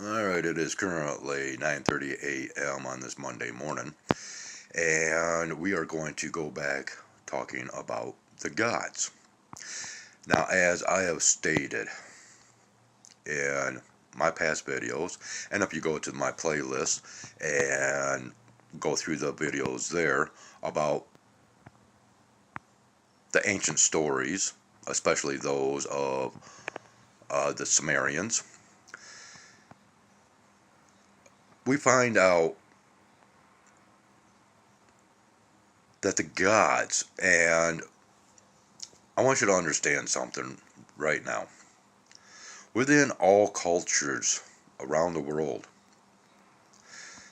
Alright, it is currently 9:30 a.m. on this Monday morning, and we are going to go back talking about the gods. Now, as I have stated in my past videos, and if you go to my playlist and go through the videos there about the ancient stories, especially those of the Sumerians, we find out that the gods, and I want you to understand something right now. Within all cultures around the world,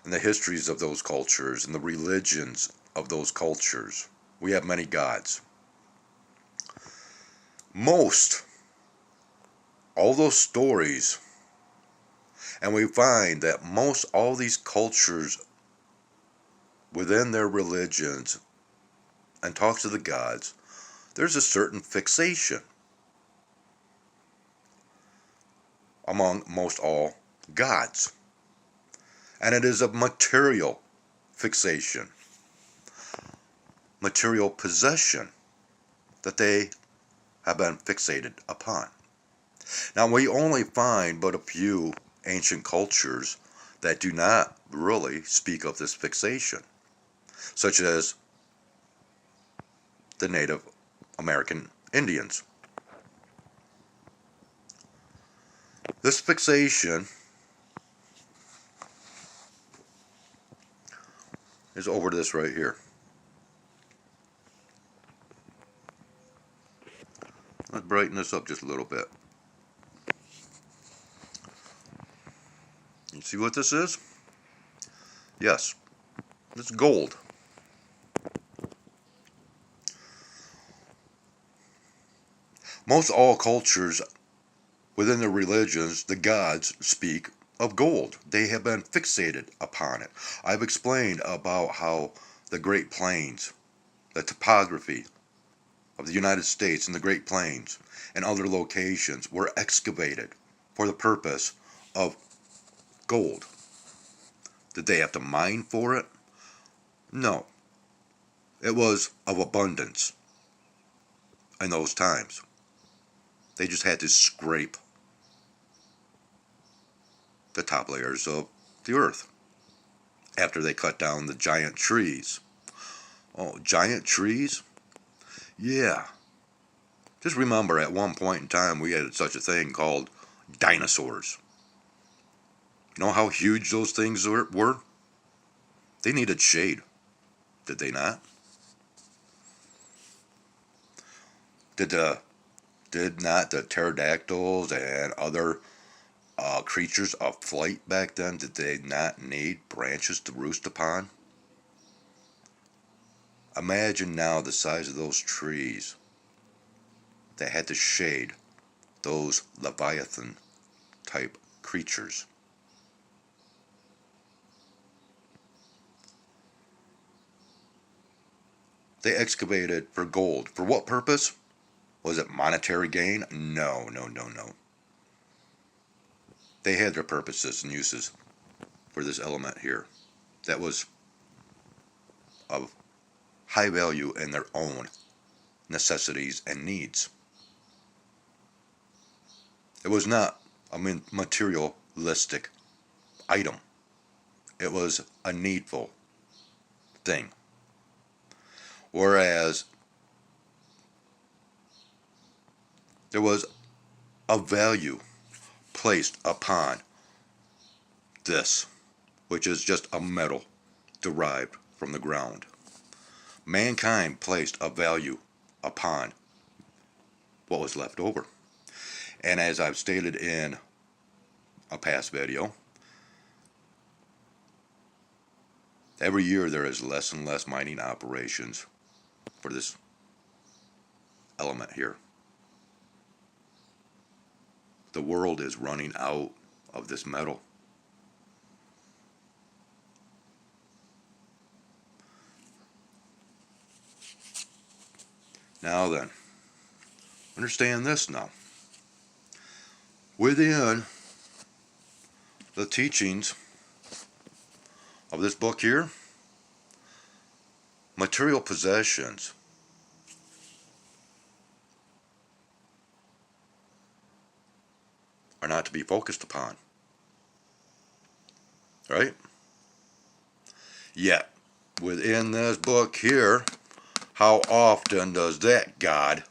and the histories of those cultures, and the religions of those cultures, we have many gods. Most, all those stories, and we find that most all these cultures within their religions and talks of the gods, there's a certain fixation among most all gods. And it is a material fixation, material possession that they have been fixated upon. Now, we only find but a few ancient cultures that do not really speak of this fixation, such as the Native American Indians. This fixation is over this right here. Let's brighten this up just a little bit. You see what this is? Yes, it's gold. Most all cultures within their religions, the gods speak of gold. They have been fixated upon it. I've explained about how the Great Plains, the topography of the United States and the Great Plains and other locations were excavated for the purpose of gold. Did they have to mine for it? No. It was of abundance in those times. They just had to scrape the top layers of the earth after they cut down the giant trees. Oh, giant trees? Yeah. Just remember, at one point in time, we had such a thing called dinosaurs. You know how huge those things were? They needed shade, did they not? Did not the pterodactyls and other creatures of flight back then, did they not need branches to roost upon? Imagine now the size of those trees that had to shade those Leviathan type creatures. They excavated for gold. For what purpose? Was it monetary gain? No, no, no, no. They had their purposes and uses for this element here that was of high value in their own necessities and needs. It was not a materialistic item. It was a needful thing. Whereas there was a value placed upon this, which is just a metal derived from the ground. Mankind placed a value upon what was left over. And as I've stated in a past video, every year there is less and less mining operations for this element here. The world is running out of this metal. Now then, understand this now. Within the teachings of this book here, material possessions are not to be focused upon. Right? Yet, within this book here, how often does that God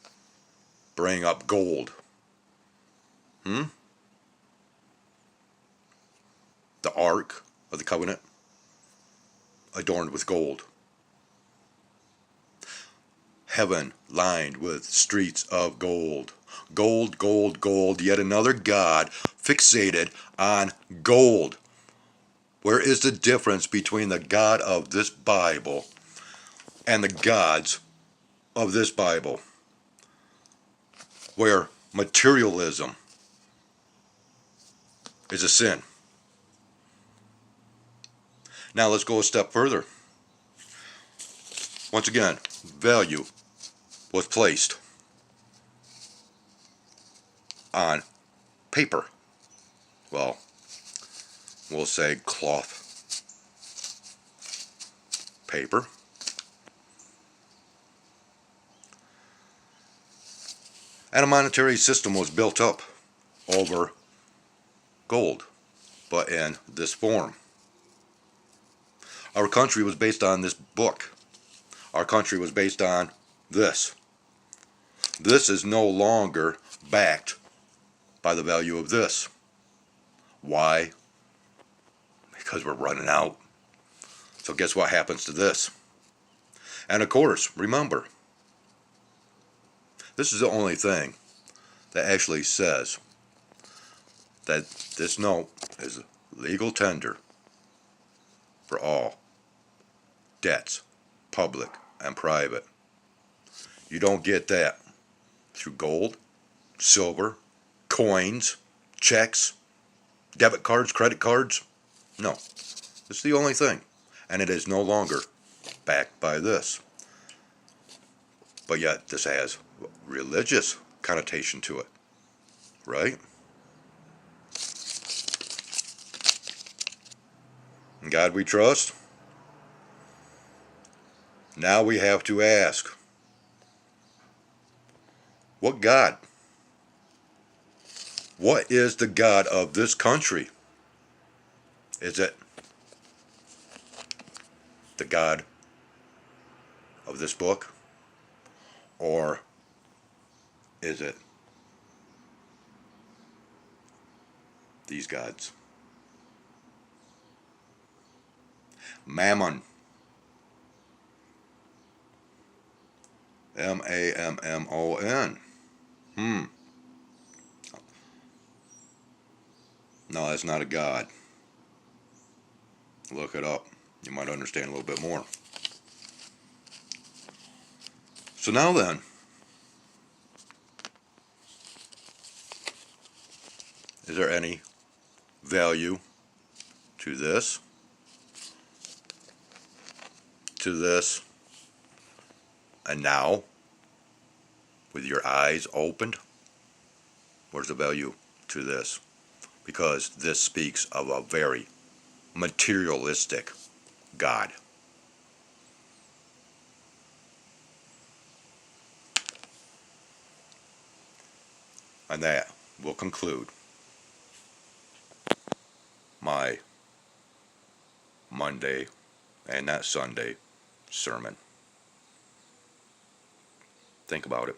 bring up gold? The Ark of the Covenant, adorned with gold. Heaven lined with streets of gold. Gold, gold, gold, yet another God fixated on gold. Where is the difference between the God of this Bible and the gods of this Bible? Where materialism is a sin. Now let's go a step further. Once again, value was placed on paper. Well, we'll say cloth paper. And a monetary system was built up over gold, but in this form. Our country was based on this book. Our country was based on this. This is no longer backed by the value of this. Why? Because we're running out. So guess what happens to this? And of course, remember, this is the only thing that actually says that this note is legal tender for all debts, public and private. You don't get that through gold, silver, coins, checks, debit cards, credit cards. No, it's the only thing. And it is no longer backed by this. But yet this has religious connotation to it, right? In God we trust. Now we have to ask, what God? What is the God of this country? Is it the God of this book? Or is it these gods? Mammon. Mammon. No, that's not a god. Look it up. You might understand a little bit more. So now then, is there any value to this, and now, with your eyes opened, where's the value to this? Because this speaks of a very materialistic God. And that will conclude my Monday and that Sunday sermon. Think about it.